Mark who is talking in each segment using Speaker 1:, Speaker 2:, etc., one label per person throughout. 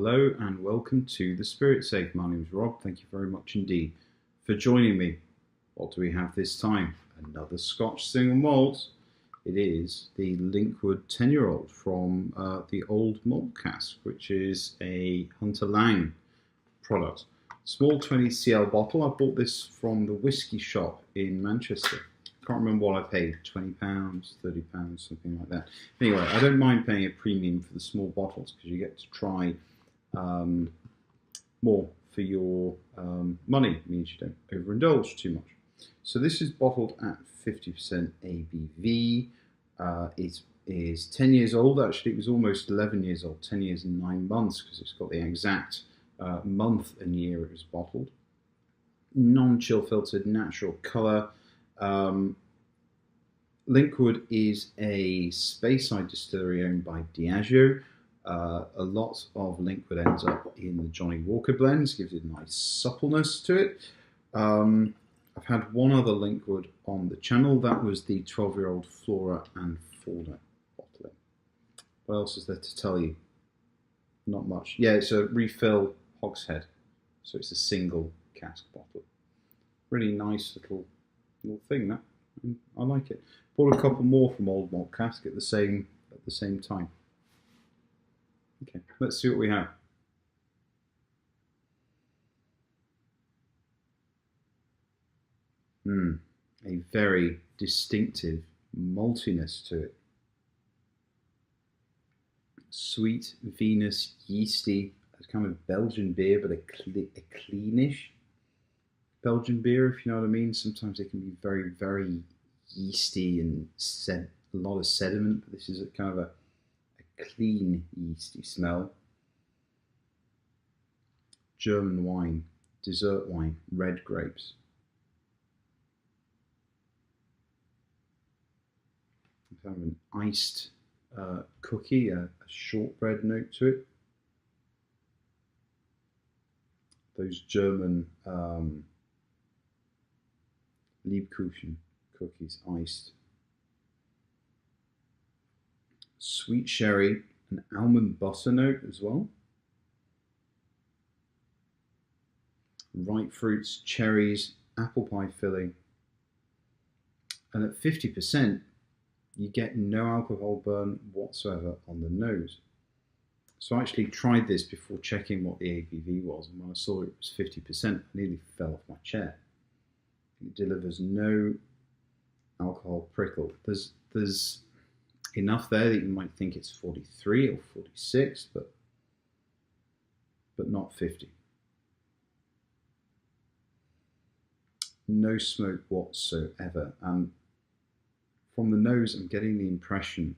Speaker 1: hello, and welcome to The Spirit Safe. My name is Rob. Thank you very much indeed for joining me. What do we have this time? Another Scotch single malt. It is the Linkwood 10-year-old from the Old Malt Cask, which is a Hunter Laing product. Small 20cl bottle. I bought this from the whiskey shop in Manchester. Can't remember what I paid, £20, £30, something like that. Anyway, I don't mind paying a premium for the small bottles because you get to try more for your money. It means you don't overindulge too much. So this is bottled at 50% ABV. It is 10 years old. Actually, it was almost 11 years old, 10 years and 9 months, because it's got the exact month and year it was bottled. Non-chill filtered, natural colour. Linkwood is a Speyside distillery owned by Diageo. A lot of Linkwood ends up in the Johnny Walker blends, gives it a nice suppleness to it. I've had one other Linkwood on the channel. That was the 12-year-old Flora and Fauna bottling. What else is there to tell you? Not much. Yeah, it's a refill hogshead, so it's a single cask bottle. Really nice little thing, that. I like it. Bought a couple more from Old Malt Cask at the same time. Okay, let's see what we have. A very distinctive maltiness to it. Sweet, vinous, yeasty. It's kind of Belgian beer, but a cleanish Belgian beer, if you know what I mean. Sometimes it can be very, very yeasty and a lot of sediment, but this is a kind of a clean yeasty smell. German wine, dessert wine, red grapes. Kind of an iced cookie, a shortbread note to it. Those German Lebkuchen cookies, iced. Sweet sherry, an almond butter note as well. Ripe fruits, cherries, apple pie filling. And at 50%, you get no alcohol burn whatsoever on the nose. So I actually tried this before checking what the ABV was, and when I saw it was 50%, I nearly fell off my chair. It delivers no alcohol prickle. There's enough there that you might think it's 43 or 46, but not 50. No smoke whatsoever. And from the nose, I'm getting the impression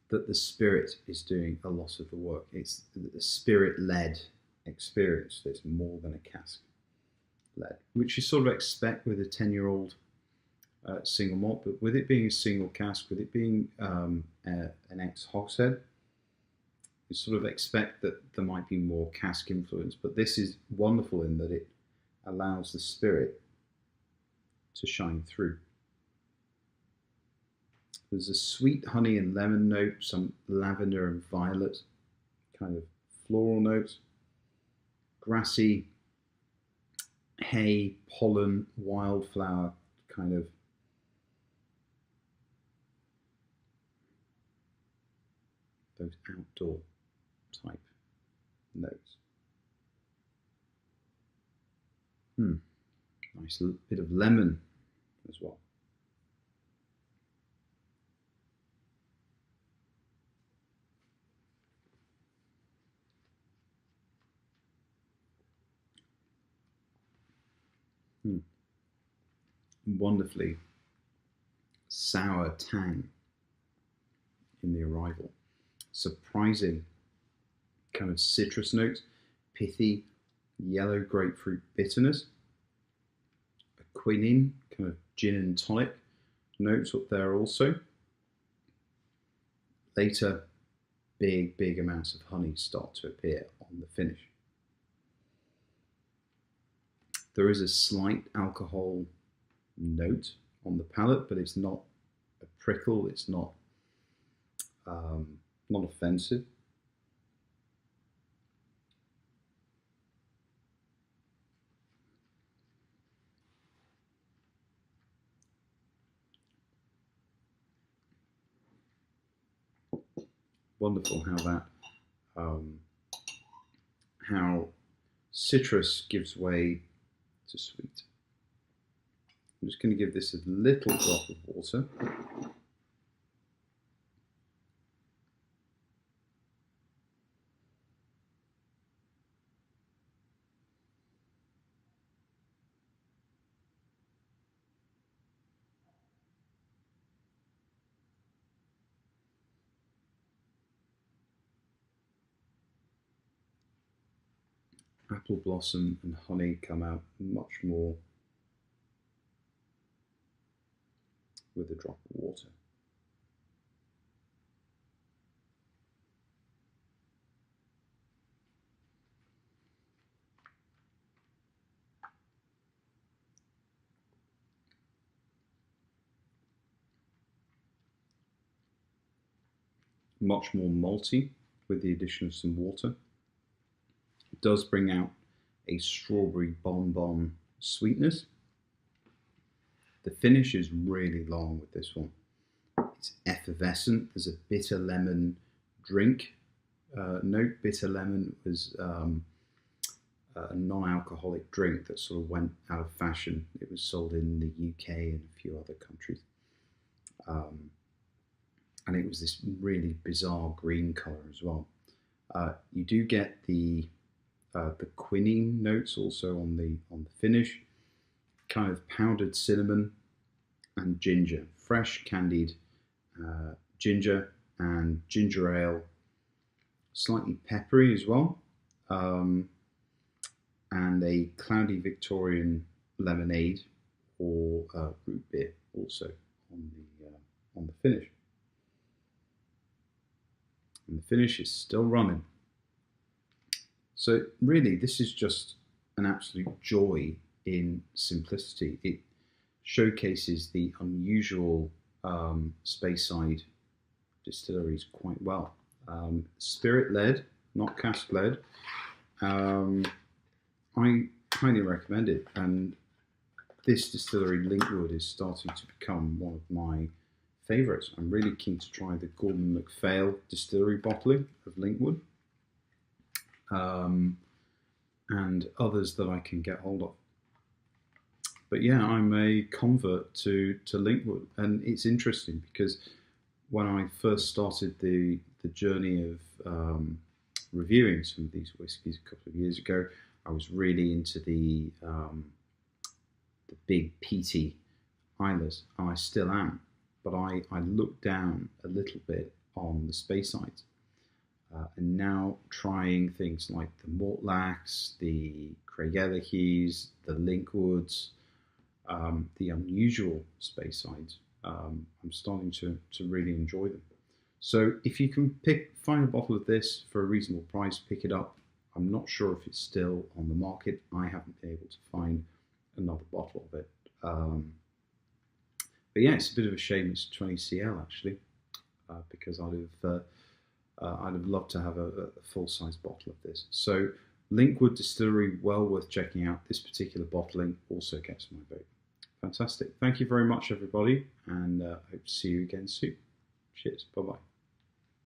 Speaker 1: that the spirit is doing a lot of the work. It's the spirit-led experience that's more than a cask-led, which you sort of expect with a 10-year-old single malt, but with it being a single cask, with it being an ex-hogshead, you sort of expect that there might be more cask influence, but this is wonderful in that it allows the spirit to shine through. There's a sweet honey and lemon note, some lavender and violet kind of floral notes, grassy, hay, pollen, wildflower kind of those outdoor type notes. Nice bit of lemon as well. Wonderfully sour tang in the arrival. Surprising kind of citrus notes, pithy yellow grapefruit bitterness, a quinine kind of gin and tonic notes up there also. Later, big amounts of honey start to appear on the finish. There is a slight alcohol note on the palate, but it's not a prickle, it's not offensive. wonderful how that how citrus gives way to sweet. I'm just going to give this a little drop of water. Apple blossom and honey come out much more with a drop of water. Much more malty with the addition of some water. It does bring out a strawberry bonbon sweetness. The finish is really long with this one. It's effervescent. There's a bitter lemon drink note. Bitter lemon was a non-alcoholic drink that sort of went out of fashion. It was sold in the UK and a few other countries. And it was this really bizarre green colour as well. You do get the quinine notes also on the finish, kind of powdered cinnamon and ginger, fresh candied ginger and ginger ale, slightly peppery as well, and a cloudy Victorian lemonade or root beer also on the finish. And the finish is still running. So really, this is just an absolute joy in simplicity. It showcases the unusual Speyside distilleries quite well. Spirit-led, not cask-led. I highly recommend it. And this distillery, Linkwood, is starting to become one of my favourites. I'm really keen to try the Gordon MacPhail distillery bottling of Linkwood. And others that I can get hold of. But yeah, I'm a convert to Linkwood, and it's interesting because when I first started the journey of reviewing some of these whiskies a couple of years ago, I was really into the big peaty Islers, and I still am. But I looked down a little bit on the Speysides. And now trying things like the Mortlacs, the Craigellachs, the Linkwoods, the unusual Speysides, I'm starting to really enjoy them. So if you can find a bottle of this for a reasonable price, pick it up. I'm not sure if it's still on the market. I haven't been able to find another bottle of it. But yeah, it's a bit of a shame it's 20 CL actually, because I'd have loved to have a full-size bottle of this. So Linkwood Distillery, well worth checking out. This particular bottling also gets my vote. Fantastic. Thank you very much, everybody, and hope to see you again soon. Cheers. Bye-bye.